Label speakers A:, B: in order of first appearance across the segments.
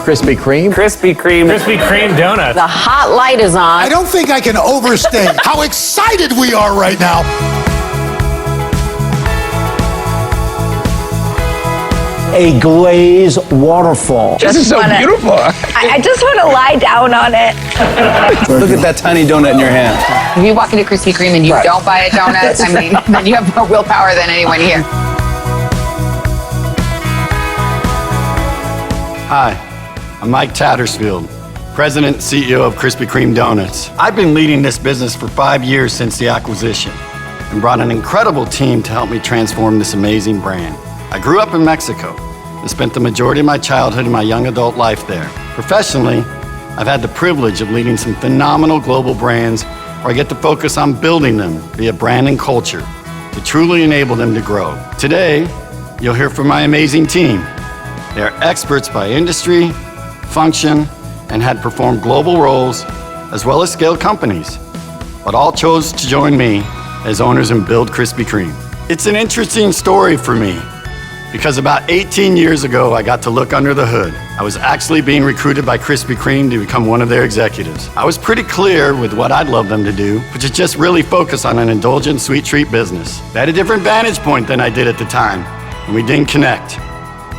A: Krispy Kreme.
B: Krispy Kreme.
C: Krispy Kreme donuts.
D: The hot light is on.
E: I don't think I can overstate how excited we are right now.
F: A glaze waterfall.
A: This is so beautiful.
G: I just want to lie down on it.
A: Look at that tiny donut in your hand.
H: If you walk into Krispy Kreme and you don't buy a donut, I mean, then you have more willpower than anyone here.
I: Hi, I'm Mike Tattersfield, President and CEO of Krispy Kreme Donuts. I've been leading this business for 5 years since the acquisition and brought an incredible team to help me transform this amazing brand. I grew up in Mexico and spent the majority of my childhood and my young adult life there. Professionally, I've had the privilege of leading some phenomenal global brands where I get to focus on building them via brand and culture to truly enable them to grow. Today, you'll hear from my amazing team. They are experts by industry, function, and had performed global roles as well as scaled companies, but all chose to join me as owners and build Krispy Kreme. It's an interesting story for me because about 18 years ago, I got to look under the hood. I was actually being recruited by Krispy Kreme to become one of their executives. I was pretty clear with what I'd love them to do, which is just really focus on an indulgent sweet treat business. They had a different vantage point than I did at the time, and we didn't connect.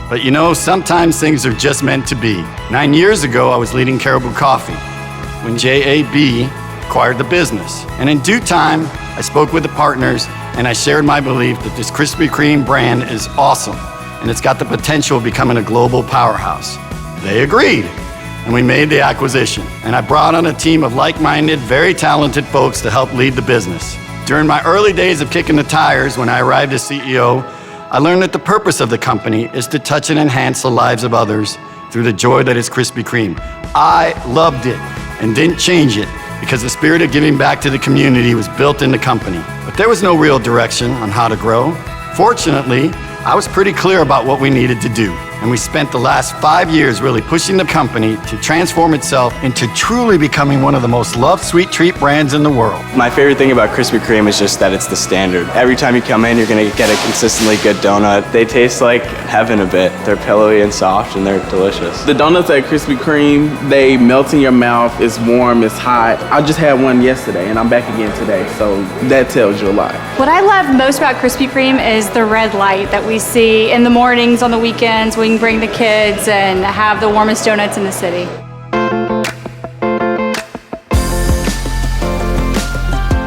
I: But you know, sometimes things are just meant to be. 9 years ago, I was leading Caribou Coffee when JAB acquired the business. And in due time, I spoke with the partners and I shared my belief that this Krispy Kreme brand is awesome and it's got the potential of becoming a global powerhouse. They agreed, and we made the acquisition. And I brought on a team of like-minded, very talented folks to help lead the business. During my early days of kicking the tires when I arrived as CEO, I learned that the purpose of the company is to touch and enhance the lives of others through the joy that is Krispy Kreme. I loved it and didn't change it because the spirit of giving back to the community was built in the company. But there was no real direction on how to grow. Fortunately, I was pretty clear about what we needed to do. And we spent the last 5 years really pushing the company to transform itself into truly becoming one of the most loved sweet treat brands in the world.
J: My favorite thing about Krispy Kreme is just that it's the standard. Every time you come in, you're gonna get a consistently good donut. They taste like heaven a bit. They're pillowy and soft and they're delicious.
K: The donuts at Krispy Kreme, they melt in your mouth, it's warm, it's hot. I just had one yesterday and I'm back again today, so that tells you a lot.
L: What I love most about Krispy Kreme is the red light that we see in the mornings, on the weekends. We can bring the kids and have the warmest donuts in the city.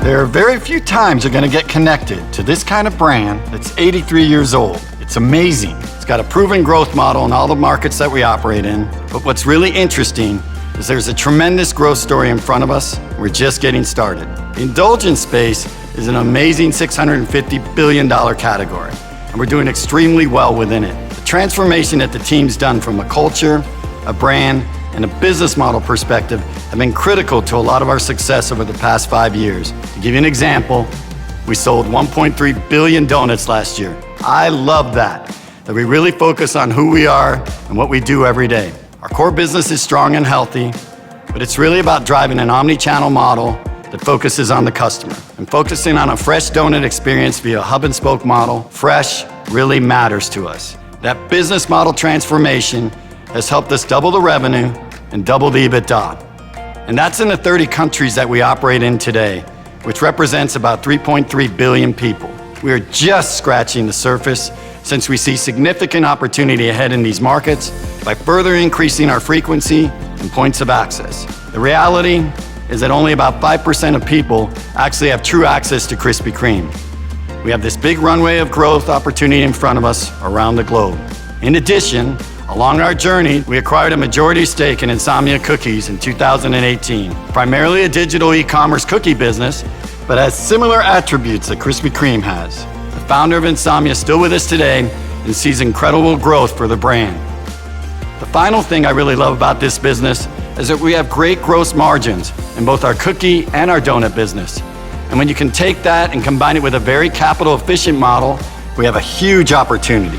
I: There are very few times you're going to get connected to this kind of brand that's 83 years old. It's amazing. It's got a proven growth model in all the markets that we operate in. But what's really interesting is there's a tremendous growth story in front of us. We're just getting started. The indulgence space is an amazing $650 billion category, and we're doing extremely well within it. The transformation that the team's done from a culture, a brand, and a business model perspective have been critical to a lot of our success over the past 5 years. To give you an example, we sold 1.3 billion donuts last year. I love that we really focus on who we are and what we do every day. Our core business is strong and healthy, but it's really about driving an omni-channel model that focuses on the customer and focusing on a fresh donut experience via a hub and spoke model. Fresh really matters to us. That business model transformation has helped us double the revenue and double the EBITDA. And that's in the 30 countries that we operate in today, which represents about 3.3 billion people. We are just scratching the surface since we see significant opportunity ahead in these markets by further increasing our frequency and points of access. The reality is that only about 5% of people actually have true access to Krispy Kreme. We have this big runway of growth opportunity in front of us around the globe. In addition, along our journey, we acquired a majority stake in Insomnia Cookies in 2018, primarily a digital e-commerce cookie business, but has similar attributes that Krispy Kreme has. The founder of Insomnia is still with us today and sees incredible growth for the brand. The final thing I really love about this business is that we have great gross margins in both our cookie and our donut business. And when you can take that and combine it with a very capital efficient model, we have a huge opportunity.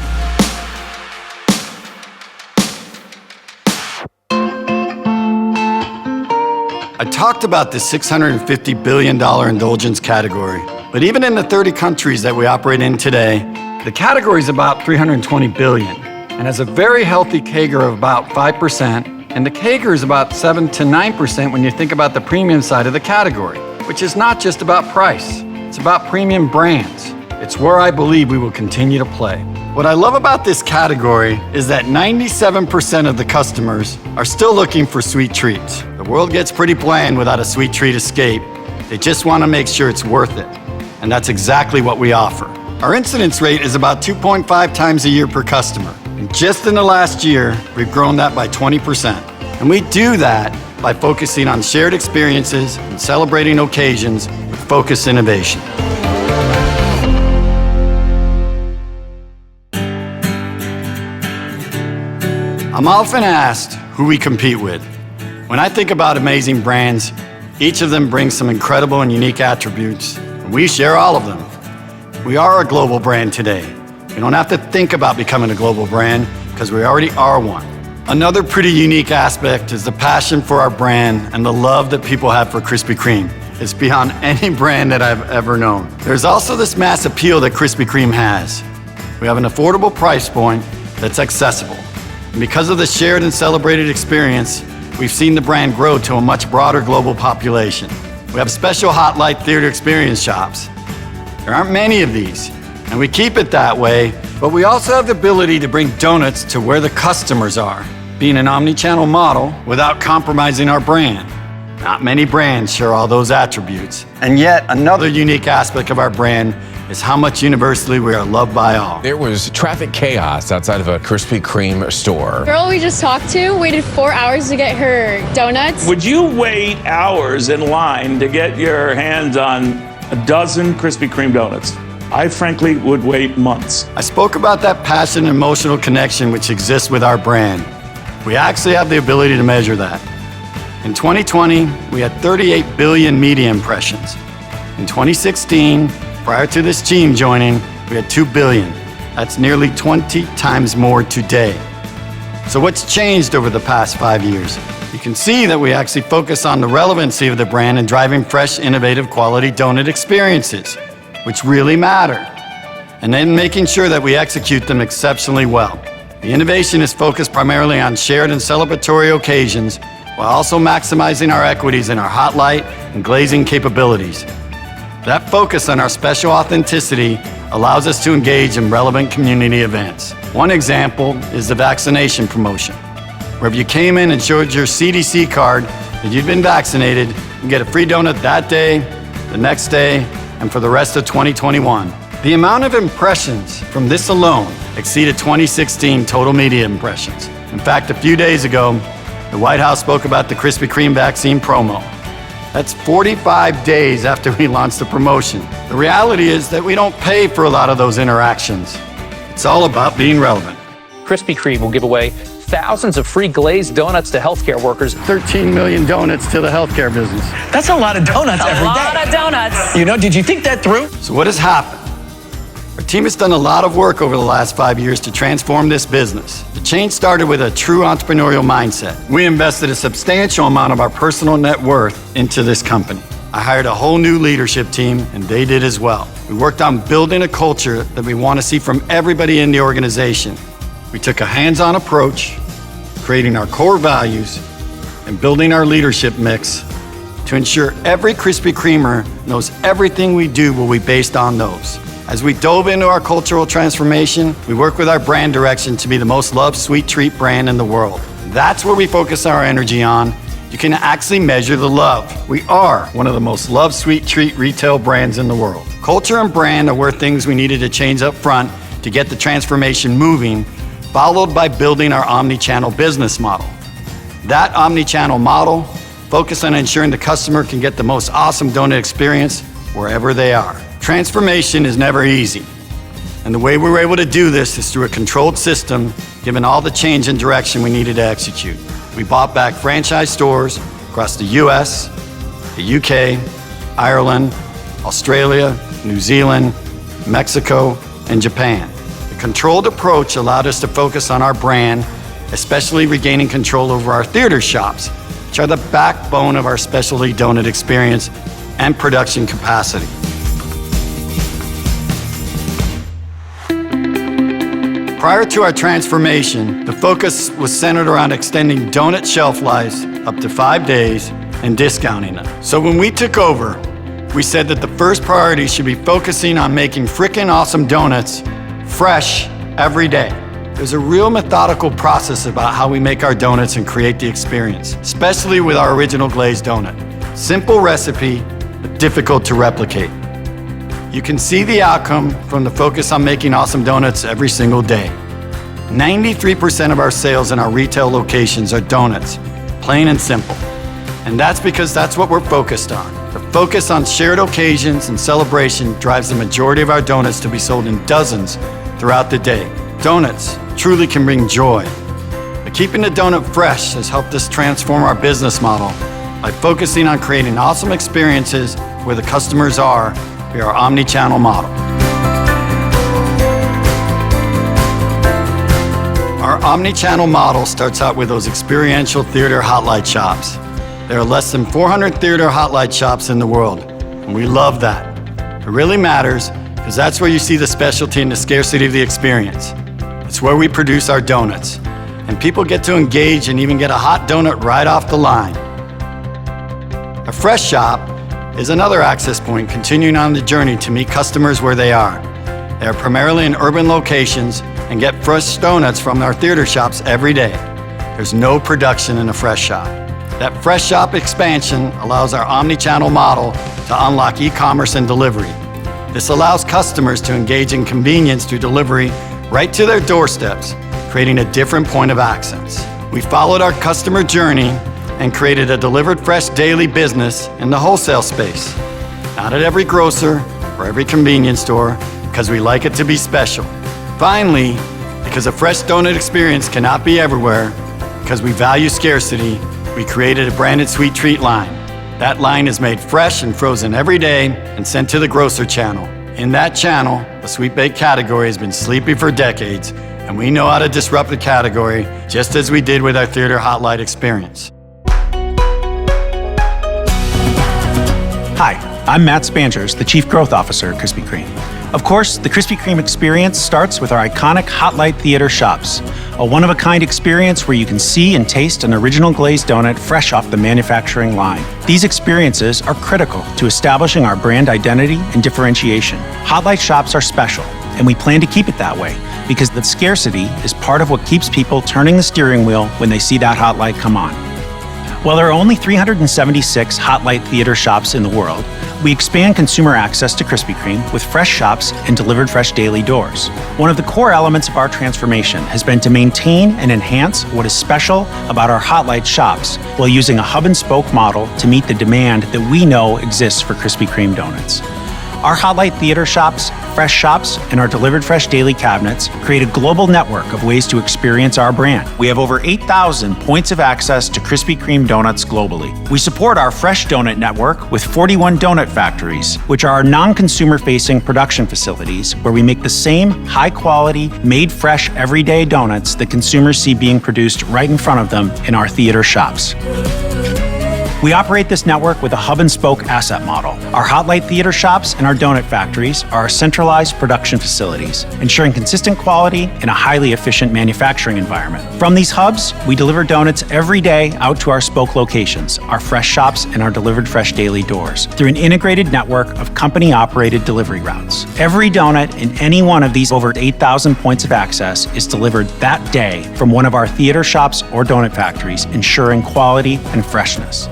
I: I talked about the $650 billion indulgence category, but even in the 30 countries that we operate in today, the category is about $320 billion. and has a very healthy CAGR of about 5%, and the CAGR is about 7 to 9% when you think about the premium side of the category, which is not just about price, it's about premium brands. It's where I believe we will continue to play. What I love about this category is that 97% of the customers are still looking for sweet treats. The world gets pretty bland without a sweet treat escape. They just want to make sure it's worth it. And that's exactly what we offer. Our incidence rate is about 2.5 times a year per customer. And just in the last year, we've grown that by 20%. And we do that by focusing on shared experiences and celebrating occasions with focused innovation. I'm often asked who we compete with. When I think about amazing brands, each of them brings some incredible and unique attributes, and we share all of them. We are a global brand today. We don't have to think about becoming a global brand because we already are one. Another pretty unique aspect is the passion for our brand and the love that people have for Krispy Kreme. It's beyond any brand that I've ever known. There's also this mass appeal that Krispy Kreme has. We have an affordable price point that's accessible. And because of the shared and celebrated experience, we've seen the brand grow to a much broader global population. We have special Hot Light Theater Experience shops. There aren't many of these, and we keep it that way, but we also have the ability to bring donuts to where the customers are, being an omni-channel model without compromising our brand. Not many brands share all those attributes. And yet, another unique aspect of our brand is how much universally we are loved by all.
B: There was traffic chaos outside of a Krispy Kreme store.
C: The girl we just talked to waited 4 hours to get her donuts.
D: Would you wait hours in line to get your hands on a dozen Krispy Kreme donuts? I frankly would wait months.
I: I spoke about that passion and emotional connection which exists with our brand. We actually have the ability to measure that. In 2020, we had 38 billion media impressions. In 2016, prior to this team joining, we had 2 billion. That's nearly 20 times more today. So what's changed over the past 5 years? You can see that we actually focus on the relevancy of the brand and driving fresh, innovative, quality donut experiences, which really matter, and then making sure that we execute them exceptionally well. The innovation is focused primarily on shared and celebratory occasions, while also maximizing our equities in our hot light and glazing capabilities. That focus on our special authenticity allows us to engage in relevant community events. One example is the vaccination promotion, where if you came in and showed your CDC card that you'd been vaccinated, you get a free donut that day, the next day, and for the rest of 2021. The amount of impressions from this alone exceeded 2016 total media impressions. In fact, a few days ago, the White House spoke about the Krispy Kreme vaccine promo. That's 45 days after we launched the promotion. The reality is that we don't pay for a lot of those interactions. It's all about being relevant.
M: Krispy Kreme will give away thousands of free glazed donuts to healthcare workers.
I: 13 million donuts to the healthcare business.
N: That's a lot of donuts every day.
G: A lot of donuts.
N: You know, did you think that through?
I: So what has happened? Our team has done a lot of work over the last 5 years to transform this business. The change started with a true entrepreneurial mindset. We invested a substantial amount of our personal net worth into this company. I hired a whole new leadership team, and they did as well. We worked on building a culture that we want to see from everybody in the organization. We took a hands-on approach, creating our core values and building our leadership mix to ensure every Krispy Kremer knows everything we do will be based on those. As we dove into our cultural transformation, we worked with our brand direction to be the most loved sweet treat brand in the world. That's where we focus our energy on. You can actually measure the love. We are one of the most loved sweet treat retail brands in the world. Culture and brand are where things we needed to change up front to get the transformation moving, followed by building our omni-channel business model. That omni-channel model focuses on ensuring the customer can get the most awesome donut experience wherever they are. Transformation is never easy, and the way we were able to do this is through a controlled system, given all the change in direction we needed to execute. We bought back franchise stores across the US, the UK, Ireland, Australia, New Zealand, Mexico, and Japan. The controlled approach allowed us to focus on our brand, especially regaining control over our theater shops, which are the backbone of our specialty donut experience and production capacity. Prior to our transformation, the focus was centered around extending donut shelf lives up to 5 days and discounting them. So when we took over, we said that the first priority should be focusing on making frickin' awesome donuts fresh every day. There's a real methodical process about how we make our donuts and create the experience, especially with our original glazed donut. Simple recipe, but difficult to replicate. You can see the outcome from the focus on making awesome donuts every single day. 93% of our sales in our retail locations are donuts, plain and simple. And that's because that's what we're focused on. The focus on shared occasions and celebration drives the majority of our donuts to be sold in dozens throughout the day. Donuts truly can bring joy. But keeping the donut fresh has helped us transform our business model by focusing on creating awesome experiences where the customers are via our omni-channel model. Our omni-channel model starts out with those experiential theater hot light shops. There are less than 400 theater hot light shops in the world, and we love that. It really matters because that's where you see the specialty and the scarcity of the experience. It's where we produce our donuts, and people get to engage and even get a hot donut right off the line. A fresh shop is another access point continuing on the journey to meet customers where they are. They are primarily in urban locations and get fresh donuts from our theater shops every day. There's no production in a fresh shop. That fresh shop expansion allows our omni-channel model to unlock e-commerce and delivery. This allows customers to engage in convenience through delivery right to their doorsteps, creating a different point of access. We followed our customer journey and created a delivered fresh daily business in the wholesale space. Not at every grocer or every convenience store, because we like it to be special. Finally, because a fresh donut experience cannot be everywhere, because we value scarcity, we created a branded sweet treat line. That line is made fresh and frozen every day and sent to the grocer channel. In that channel, the sweet baked category has been sleepy for decades, and we know how to disrupt the category just as we did with our theater hot light experience.
O: Hi, I'm Matt Spangers, the Chief Growth Officer at Krispy Kreme. Of course, the Krispy Kreme experience starts with our iconic Hot Light Theater shops, a one-of-a-kind experience where you can see and taste an original glazed donut fresh off the manufacturing line. These experiences are critical to establishing our brand identity and differentiation. Hot Light shops are special, and we plan to keep it that way because the scarcity is part of what keeps people turning the steering wheel when they see that hot light come on. While there are only 376 Hot Light Theater shops in the world, we expand consumer access to Krispy Kreme with fresh shops and delivered fresh daily doors. One of the core elements of our transformation has been to maintain and enhance what is special about our Hot Light shops while using a hub and spoke model to meet the demand that we know exists for Krispy Kreme donuts. Our Hot Light Theater shops, fresh shops, and our delivered fresh daily cabinets create a global network of ways to experience our brand. We have over 8,000 points of access to Krispy Kreme donuts globally. We support our fresh donut network with 41 donut factories, which are our non-consumer facing production facilities where we make the same high quality, made fresh everyday donuts that consumers see being produced right in front of them in our theater shops. We operate this network with a hub and spoke asset model. Our Hot Light Theater shops and our donut factories are our centralized production facilities, ensuring consistent quality in a highly efficient manufacturing environment. From these hubs, we deliver donuts every day out to our spoke locations, our fresh shops, and our delivered fresh daily doors through an integrated network of company-operated delivery routes. Every donut in any one of these over 8,000 points of access is delivered that day from one of our theater shops or donut factories, ensuring quality and freshness.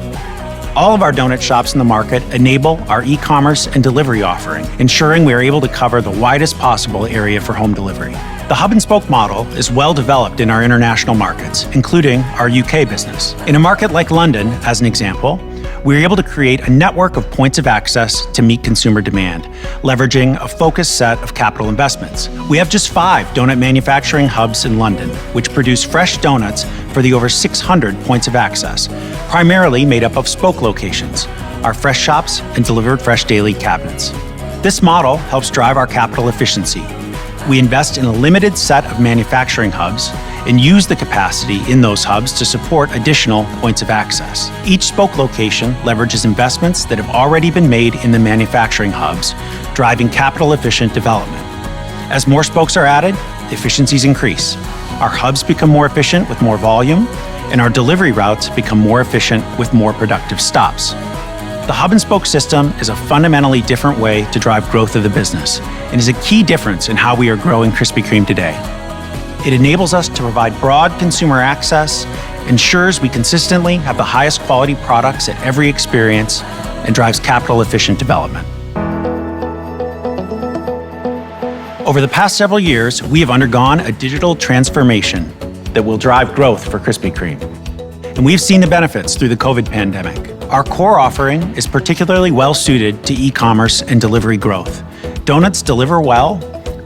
O: All of our donut shops in the market enable our e-commerce and delivery offering, ensuring we are able to cover the widest possible area for home delivery. The hub and spoke model is well developed in our international markets, including our UK business. In a market like London, as an example, we were able to create a network of points of access to meet consumer demand, leveraging a focused set of capital investments. We have just 5 donut manufacturing hubs in London, which produce fresh donuts for the over 600 points of access, primarily made up of spoke locations, our fresh shops, and delivered fresh daily cabinets. This model helps drive our capital efficiency. We invest in a limited set of manufacturing hubs and use the capacity in those hubs to support additional points of access. Each spoke location leverages investments that have already been made in the manufacturing hubs, driving capital-efficient development. As more spokes are added, efficiencies increase. Our hubs become more efficient with more volume, and our delivery routes become more efficient with more productive stops. The hub and spoke system is a fundamentally different way to drive growth of the business and is a key difference in how we are growing Krispy Kreme today. It enables us to provide broad consumer access, ensures we consistently have the highest quality products at every experience, and drives capital efficient development. Over the past several years, we have undergone a digital transformation that will drive growth for Krispy Kreme. And we've seen the benefits through the COVID pandemic. Our core offering is particularly well suited to e-commerce and delivery growth. Donuts deliver well,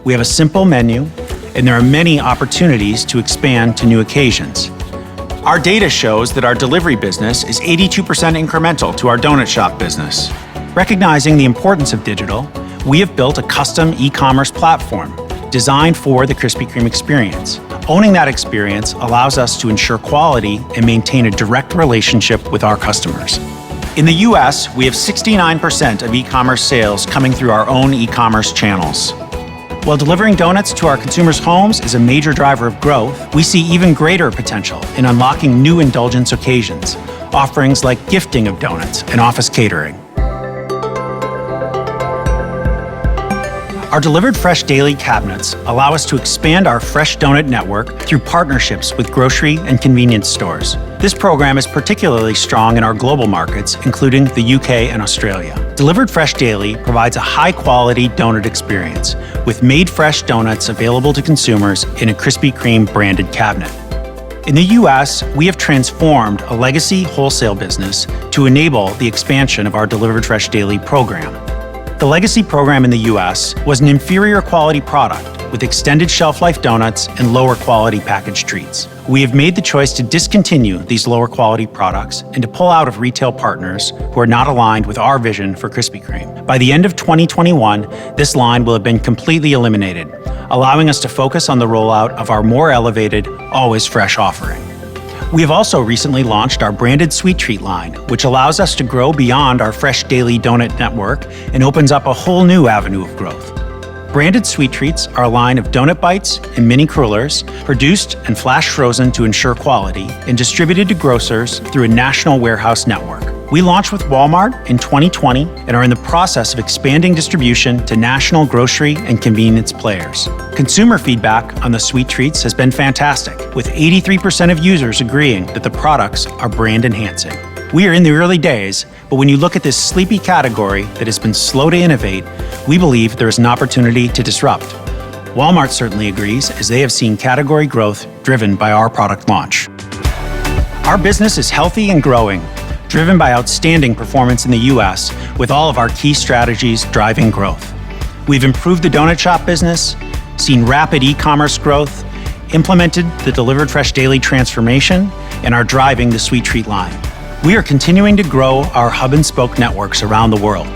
O: we have a simple menu, and there are many opportunities to expand to new occasions. Our data shows that our delivery business is 82% incremental to our donut shop business. Recognizing the importance of digital, we have built a custom e-commerce platform designed for the Krispy Kreme experience. Owning that experience allows us to ensure quality and maintain a direct relationship with our customers. In the US, we have 69% of e-commerce sales coming through our own e-commerce channels. While delivering donuts to our consumers' homes is a major driver of growth, we see even greater potential in unlocking new indulgence occasions, offerings like gifting of donuts and office catering. Our Delivered Fresh Daily cabinets allow us to expand our fresh donut network through partnerships with grocery and convenience stores. This program is particularly strong in our global markets, including the UK and Australia. Delivered Fresh Daily provides a high-quality donut experience with made fresh donuts available to consumers in a Krispy Kreme branded cabinet. In the US, we have transformed a legacy wholesale business to enable the expansion of our Delivered Fresh Daily program. The legacy program in the US was an inferior quality product with extended shelf life donuts and lower quality packaged treats. We have made the choice to discontinue these lower quality products and to pull out of retail partners who are not aligned with our vision for Krispy Kreme. By the end of 2021, this line will have been completely eliminated, allowing us to focus on the rollout of our more elevated, always fresh offering. We have also recently launched our branded sweet treat line, which allows us to grow beyond our fresh daily donut network and opens up a whole new avenue of growth. Branded sweet treats are a line of donut bites and mini crullers, produced and flash frozen to ensure quality, and distributed to grocers through a national warehouse network. We launched with Walmart in 2020 and are in the process of expanding distribution to national grocery and convenience players. Consumer feedback on the sweet treats has been fantastic, with 83% of users agreeing that the products are brand enhancing. We are in the early days, but when you look at this sleepy category that has been slow to innovate, we believe there is an opportunity to disrupt. Walmart certainly agrees, as they have seen category growth driven by our product launch. Our business is healthy and growing, driven by outstanding performance in the US, with all of our key strategies driving growth. We've improved the donut shop business, seen rapid e-commerce growth, implemented the Delivered Fresh Daily transformation, and are driving the sweet treat line. We are continuing to grow our hub and spoke networks around the world.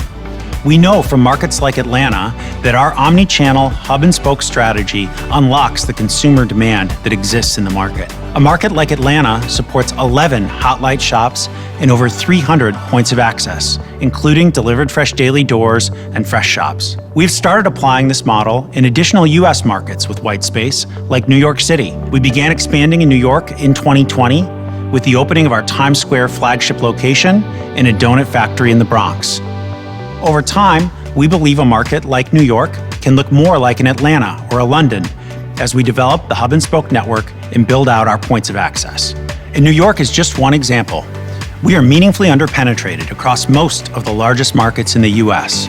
O: We know from markets like Atlanta that our omni-channel hub and spoke strategy unlocks the consumer demand that exists in the market. A market like Atlanta supports 11 Hot Light shops and over 300 points of access, including Delivered Fresh Daily doors and fresh shops. We've started applying this model in additional US markets with white space, like New York City. We began expanding in New York in 2020 with the opening of our Times Square flagship location and a donut factory in the Bronx. Over time, we believe a market like New York can look more like an Atlanta or a London as we develop the hub and spoke network and build out our points of access. And New York is just one example. We are meaningfully underpenetrated across most of the largest markets in the US.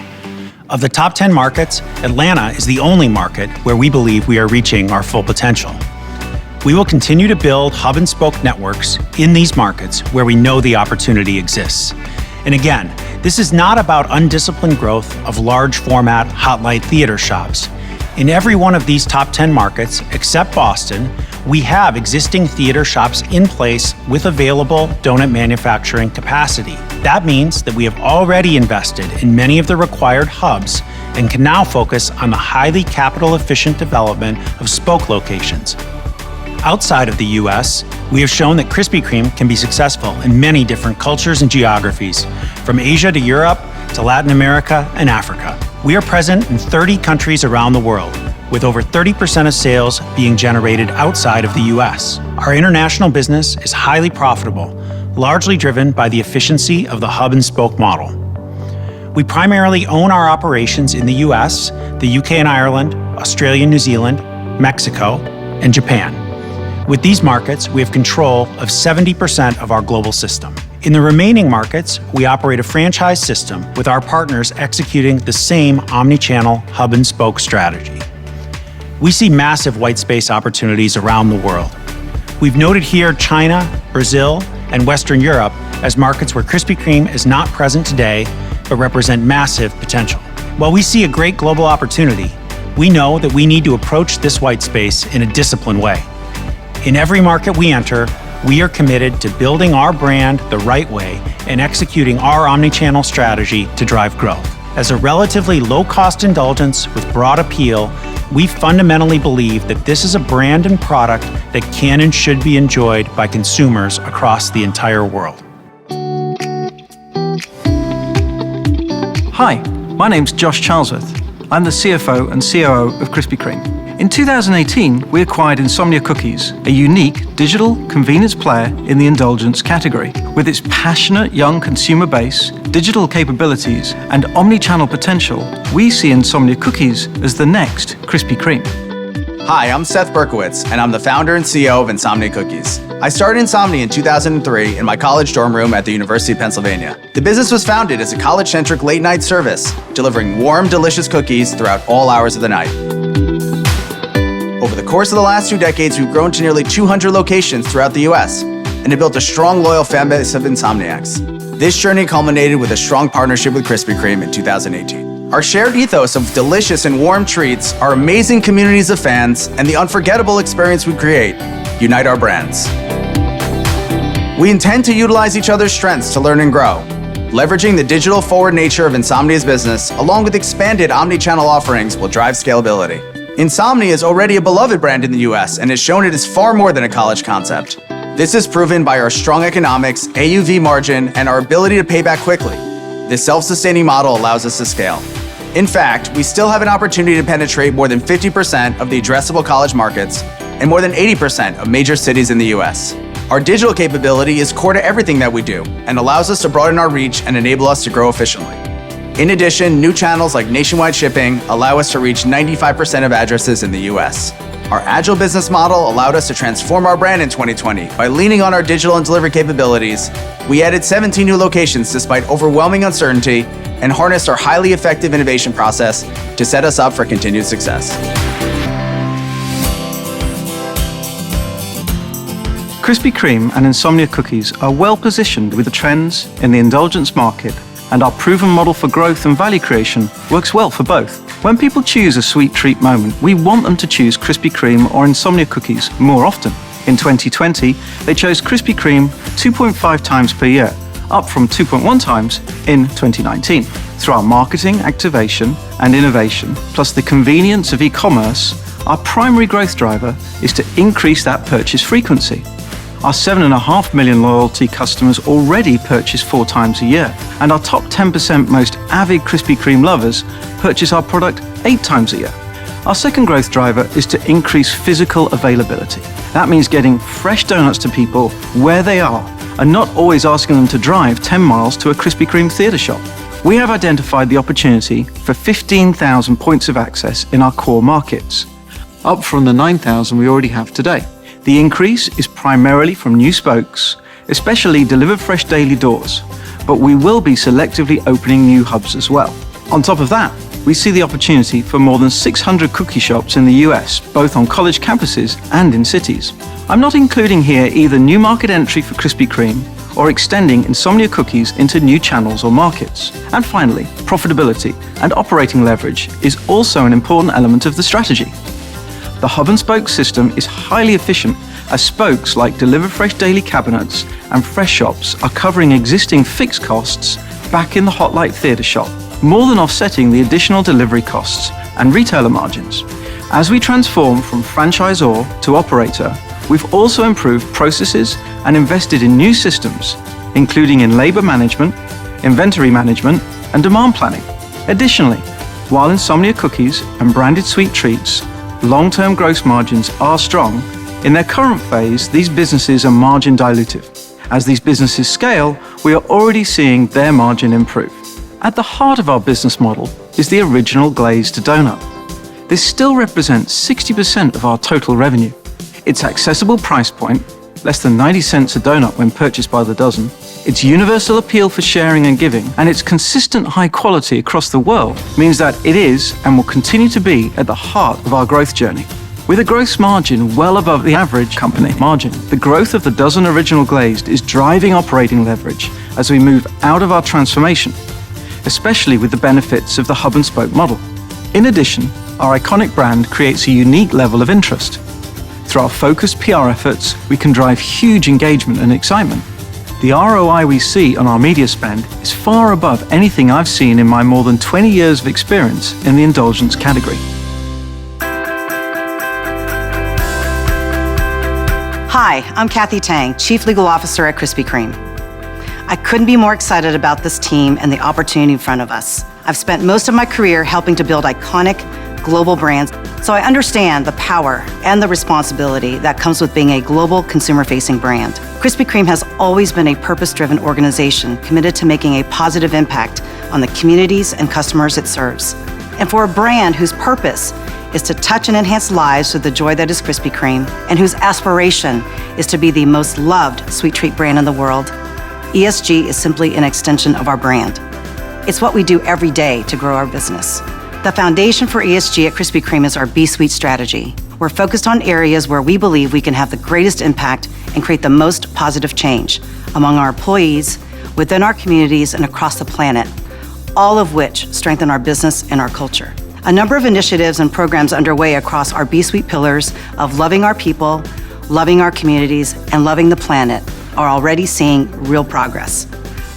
O: Of the top 10 markets, Atlanta is the only market where we believe we are reaching our full potential. We will continue to build hub and spoke networks in these markets where we know the opportunity exists. And again, this is not about undisciplined growth of large format Hot Light theater shops. In every one of these top 10 markets, except Boston, we have existing theater shops in place with available donut manufacturing capacity. That means that we have already invested in many of the required hubs and can now focus on the highly capital efficient development of spoke locations. Outside of the US, we have shown that Krispy Kreme can be successful in many different cultures and geographies, from Asia to Europe to Latin America and Africa. We are present in 30 countries around the world. with over 30% of sales being generated outside of the US. Our international business is highly profitable, largely driven by the efficiency of the hub and spoke model. We primarily own our operations in the US, the UK and Ireland, Australia and New Zealand, Mexico, and Japan. With these markets, we have control of 70% of our global system. In the remaining markets, we operate a franchise system with our partners executing the same omni-channel hub and spoke strategy. We see massive white space opportunities around the world. We've noted here China, Brazil, and Western Europe as markets where Krispy Kreme is not present today, but represent massive potential. While we see a great global opportunity, we know that we need to approach this white space in a disciplined way. In every market we enter, we are committed to building our brand the right way and executing our omni-channel strategy to drive growth. As a relatively low-cost indulgence with broad appeal, we fundamentally believe that this is a brand and product that can and should be enjoyed by consumers across the entire world.
P: Hi, my name's Josh Charlesworth. I'm the CFO and COO of Krispy Kreme. In 2018, we acquired Insomnia Cookies, a unique digital convenience player in the indulgence category. With its passionate young consumer base, digital capabilities, and omni-channel potential, we see Insomnia Cookies as the next Krispy Kreme.
J: Hi, I'm Seth Berkowitz, and I'm the founder and CEO of Insomnia Cookies. I started Insomnia in 2003 in my college dorm room at the University of Pennsylvania. The business was founded as a college-centric late-night service, delivering warm, delicious cookies throughout all hours of the night. Over the course of the last 2 decades, we've grown to nearly 200 locations throughout the US, and have built a strong, loyal fan base of Insomniacs. This journey culminated with a strong partnership with Krispy Kreme in 2018. Our shared ethos of delicious and warm treats, our amazing communities of fans, and the unforgettable experience we create unite our brands. We intend to utilize each other's strengths to learn and grow, leveraging the digital forward nature of Insomnia's business, along with expanded omni-channel offerings, will drive scalability. Insomnia is already a beloved brand in the US and has shown it is far more than a college concept. This is proven by our strong economics, AUV margin, and our ability to pay back quickly. This self-sustaining model allows us to scale. In fact, we still have an opportunity to penetrate more than 50% of the addressable college markets and more than 80% of major cities in the US. Our digital capability is core to everything that we do and allows us to broaden our reach and enable us to grow efficiently. In addition, new channels like nationwide shipping allow us to reach 95% of addresses in the US. Our agile business model allowed us to transform our brand in 2020 by leaning on our digital and delivery capabilities. We added 17 new locations despite overwhelming uncertainty and harnessed our highly effective innovation process to set us up for continued success.
P: Krispy Kreme and Insomnia Cookies are well positioned with the trends in the indulgence market, and our proven model for growth and value creation works well for both. When people choose a sweet treat moment, we want them to choose Krispy Kreme or Insomnia Cookies more often. In 2020, they chose Krispy Kreme 2.5 times per year, up from 2.1 times in 2019. Through our marketing, activation, and innovation, plus the convenience of e-commerce, our primary growth driver is to increase that purchase frequency. Our 7.5 million loyalty customers already purchase 4 times a year, and our top 10% most avid Krispy Kreme lovers purchase our product 8 times a year. Our second growth driver is to increase physical availability. That means getting fresh donuts to people where they are and not always asking them to drive 10 miles to a Krispy Kreme theater shop. We have identified the opportunity for 15,000 points of access in our core markets, up from the 9,000 we already have today. The increase is primarily from new spokes, especially Delivered Fresh Daily doors, but we will be selectively opening new hubs as well. On top of that, we see the opportunity for more than 600 cookie shops in the US, both on college campuses and in cities. I'm not including here either new market entry for Krispy Kreme or extending Insomnia Cookies into new channels or markets. And finally, profitability and operating leverage is also an important element of the strategy. The hub and spoke system is highly efficient, as spokes like Deliver Fresh Daily cabinets and Fresh Shops are covering existing fixed costs back in the Hot Light Theater shop, more than offsetting the additional delivery costs and retailer margins. As we transform from franchisor to operator, we've also improved processes and invested in new systems, including in labor management, inventory management, and demand planning. Additionally, while Insomnia Cookies and branded sweet treats long-term gross margins are strong, in their current phase, these businesses are margin dilutive. As these businesses scale, we are already seeing their margin improve. At the heart of our business model is the original glazed donut. This still represents 60% of our total revenue. Its accessible price point, less than 90 cents a donut when purchased by the dozen, its universal appeal for sharing and giving, and its consistent high quality across the world means that it is and will continue to be at the heart of our growth journey. With a gross margin well above the average company margin, the growth of the dozen original glazed is driving operating leverage as we move out of our transformation, especially with the benefits of the hub and spoke model. In addition, our iconic brand creates a unique level of interest. Through our focused PR efforts, we can drive huge engagement and excitement. The ROI we see on our media spend is far above anything I've seen in my more than 20 years of experience in the indulgence category.
Q: Hi, I'm Kathy Tang, Chief Legal Officer at Krispy Kreme. I couldn't be more excited about this team and the opportunity in front of us. I've spent most of my career helping to build iconic global brands, so I understand the power and the responsibility that comes with being a global consumer-facing brand. Krispy Kreme has always been a purpose-driven organization committed to making a positive impact on the communities and customers it serves. And for a brand whose purpose is to touch and enhance lives with the joy that is Krispy Kreme, and whose aspiration is to be the most loved sweet treat brand in the world, ESG is simply an extension of our brand. It's what we do every day to grow our business. The foundation for ESG at Krispy Kreme is our Be Sweet strategy. We're focused on areas where we believe we can have the greatest impact and create the most positive change among our employees, within our communities, and across the planet, all of which strengthen our business and our culture. A number of initiatives and programs underway across our Be Sweet pillars of loving our people, loving our communities, and loving the planet are already seeing real progress.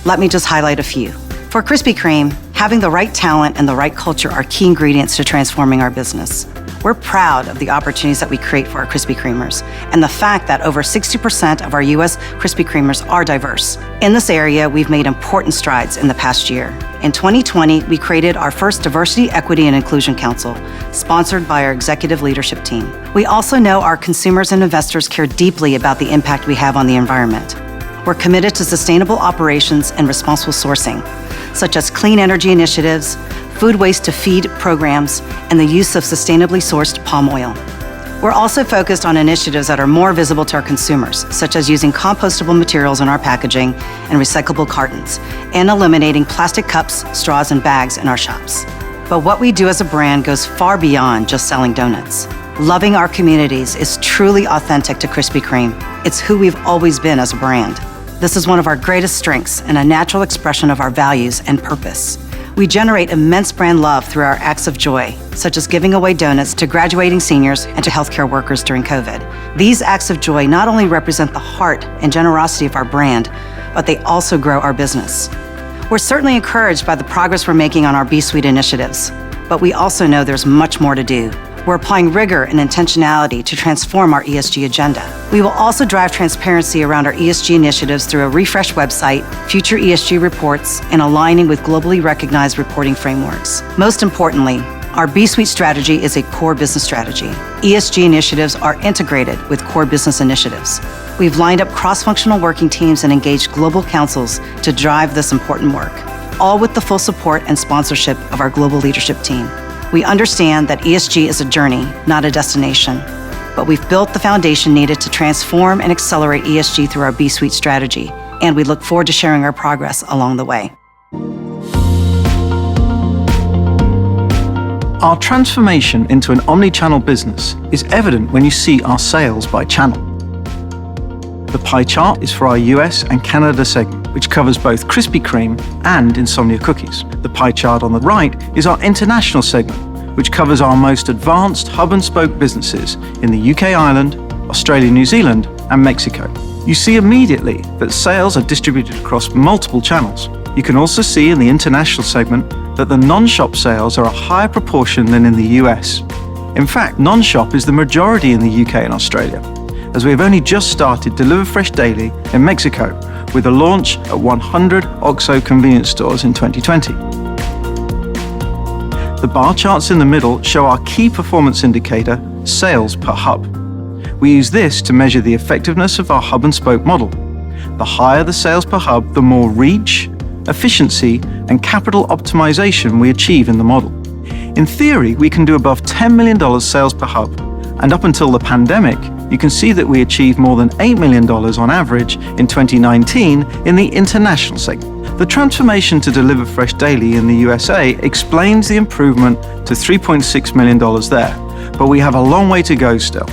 Q: Let me just highlight a few. For Krispy Kreme, having the right talent and the right culture are key ingredients to transforming our business. We're proud of the opportunities that we create for our Krispy Kremers and the fact that over 60% of our U.S. Krispy Kremers are diverse. In this area, we've made important strides in the past year. In 2020, we created our first Diversity, Equity, and Inclusion Council, sponsored by our executive leadership team. We also know our consumers and investors care deeply about the impact we have on the environment. We're committed to sustainable operations and responsible sourcing, such as clean energy initiatives, food waste to feed programs, and the use of sustainably sourced palm oil. We're also focused on initiatives that are more visible to our consumers, such as using compostable materials in our packaging and recyclable cartons, and eliminating plastic cups, straws, and bags in our shops. But what we do as a brand goes far beyond just selling donuts. Loving our communities is truly authentic to Krispy Kreme. It's who we've always been as a brand. This is one of our greatest strengths and a natural expression of our values and purpose. We generate immense brand love through our acts of joy, such as giving away donuts to graduating seniors and to healthcare workers during COVID. These acts of joy not only represent the heart and generosity of our brand, but they also grow our business. We're certainly encouraged by the progress we're making on our Be Sweet initiatives, but we also know there's much more to do. We're applying rigor and intentionality to transform our ESG agenda. We will also drive transparency around our ESG initiatives through a refreshed website, future ESG reports, and aligning with globally recognized reporting frameworks. Most importantly, our Be Sweet strategy is a core business strategy. ESG initiatives are integrated with core business initiatives. We've lined up cross-functional working teams and engaged global councils to drive this important work, all with the full support and sponsorship of our global leadership team. We understand that ESG is a journey, not a destination, but we've built the foundation needed to transform and accelerate ESG through our Be Sweet strategy, and we look forward to sharing our progress along the way.
P: Our transformation into an omni-channel business is evident when you see our sales by channel. The pie chart is for our US and Canada segment, which covers both Krispy Kreme and Insomnia Cookies. The pie chart on the right is our international segment, which covers our most advanced hub and spoke businesses in the UK, Ireland, Australia, New Zealand, and Mexico. You see immediately that sales are distributed across multiple channels. You can also see in the international segment that the non-shop sales are a higher proportion than in the US. In fact, non-shop is the majority in the UK and Australia, as we have only just started Deliver Fresh Daily in Mexico with a launch at 100 OXXO convenience stores in 2020. The bar charts in the middle show our key performance indicator, sales per hub. We use this to measure the effectiveness of our hub and spoke model. The higher the sales per hub, the more reach, efficiency, and capital optimization we achieve in the model. In theory, we can do above $10 million sales per hub, and up until the pandemic, you can see that we achieved more than $8 million on average in 2019 in the international segment. The transformation to deliver fresh daily in the USA explains the improvement to $3.6 million there, but we have a long way to go still.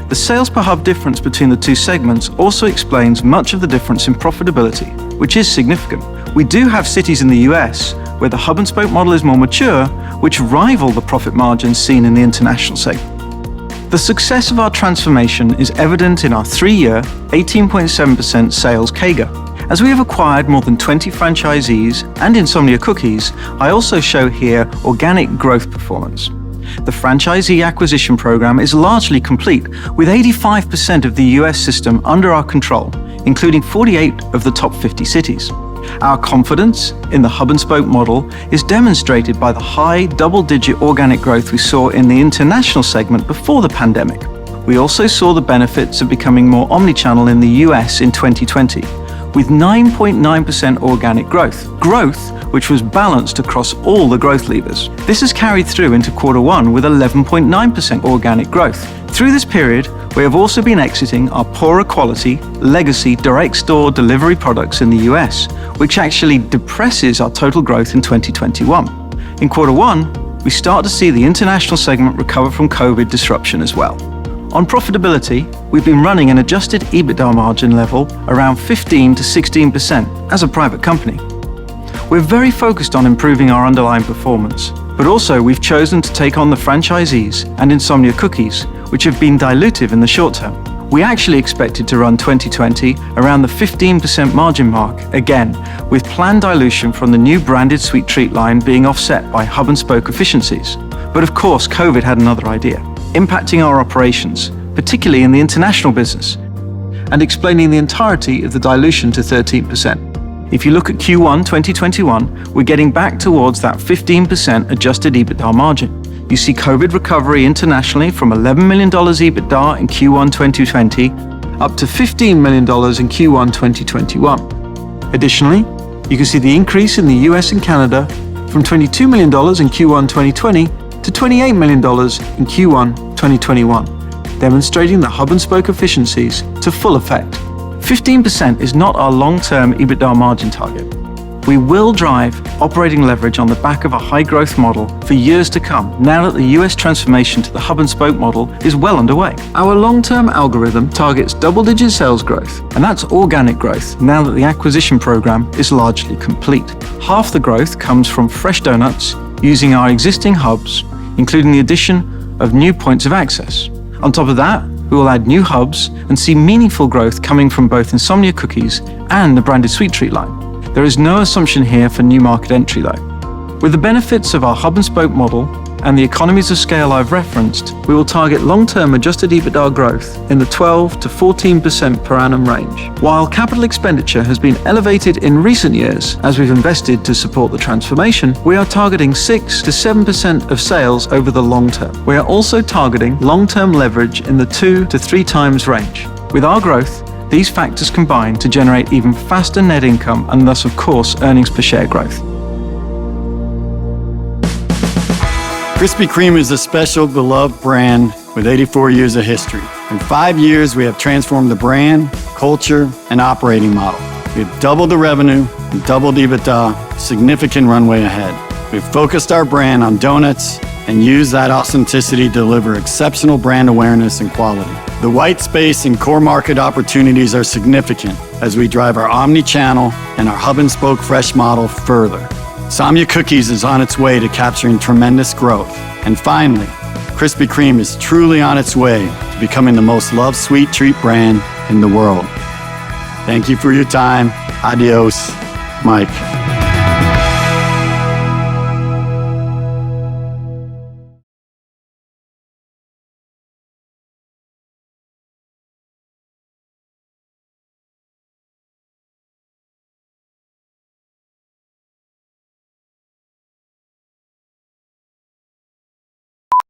P: The sales per hub difference between the two segments also explains much of the difference in profitability, which is significant. We do have cities in the US where the hub and spoke model is more mature, which rival the profit margins seen in the international segment. The success of our transformation is evident in our 3-year, 18.7% sales CAGR. As we have acquired more than 20 franchisees and Insomnia Cookies, I also show here organic growth performance. The franchisee acquisition program is largely complete, with 85% of the US system under our control, including 48 of the top 50 cities. Our confidence in the hub and spoke model is demonstrated by the high double-digit organic growth we saw in the international segment before the pandemic. We also saw the benefits of becoming more omnichannel in the US in 2020, with 9.9% organic growth which was balanced across all the growth levers. This has carried through into Q1 with 11.9% organic growth. Through this period, we have also been exiting our poorer quality, legacy direct store delivery products in the US, which actually depresses our total growth in 2021. In Q1, we start to see the international segment recover from COVID disruption as well. On profitability, we've been running an adjusted EBITDA margin level around 15 to 16% as a private company. We're very focused on improving our underlying performance, but also we've chosen to take on the franchisees and Insomnia Cookies, which have been dilutive in the short term. We actually expected to run 2020 around the 15% margin mark, again, with planned dilution from the new branded sweet treat line being offset by hub and spoke efficiencies. But of course, COVID had another idea, impacting our operations, particularly in the international business, and explaining the entirety of the dilution to 13%. If you look at Q1 2021, we're getting back towards that 15% adjusted EBITDA margin. You see COVID recovery internationally from $11 million EBITDA in Q1 2020 up to $15 million in Q1 2021. Additionally, you can see the increase in the US and Canada from $22 million in Q1 2020 to $28 million in Q1 2021, demonstrating the hub and spoke efficiencies to full effect. 15% is not our long-term EBITDA margin target. We will drive operating leverage on the back of a high-growth model for years to come, now that the US transformation to the hub and spoke model is well underway. Our long-term algorithm targets double-digit sales growth, and that's organic growth now that the acquisition program is largely complete. Half the growth comes from fresh donuts using our existing hubs, including the addition of new points of access. On top of that, we will add new hubs and see meaningful growth coming from both Insomnia Cookies and the branded sweet treat line. There is no assumption here for new market entry though. With the benefits of our hub and spoke model and the economies of scale I've referenced, we will target long-term adjusted EBITDA growth in the 12 to 14% per annum range. While capital expenditure has been elevated in recent years as we've invested to support the transformation, we are targeting 6 to 7% of sales over the long term. We are also targeting long-term leverage in the 2 to 3 times range. With our growth, these factors combine to generate even faster net income and thus, of course, earnings per share growth.
I: Krispy Kreme is a special, beloved brand with 84 years of history. In 5 years, we have transformed the brand, culture, and operating model. We have doubled the revenue and doubled EBITDA, significant runway ahead. We've focused our brand on donuts and used that authenticity to deliver exceptional brand awareness and quality. The white space and core market opportunities are significant as we drive our omni-channel and our hub and spoke fresh model further. Insomnia Cookies is on its way to capturing tremendous growth. And finally, Krispy Kreme is truly on its way to becoming the most loved sweet treat brand in the world. Thank you for your time. Adios, Mike.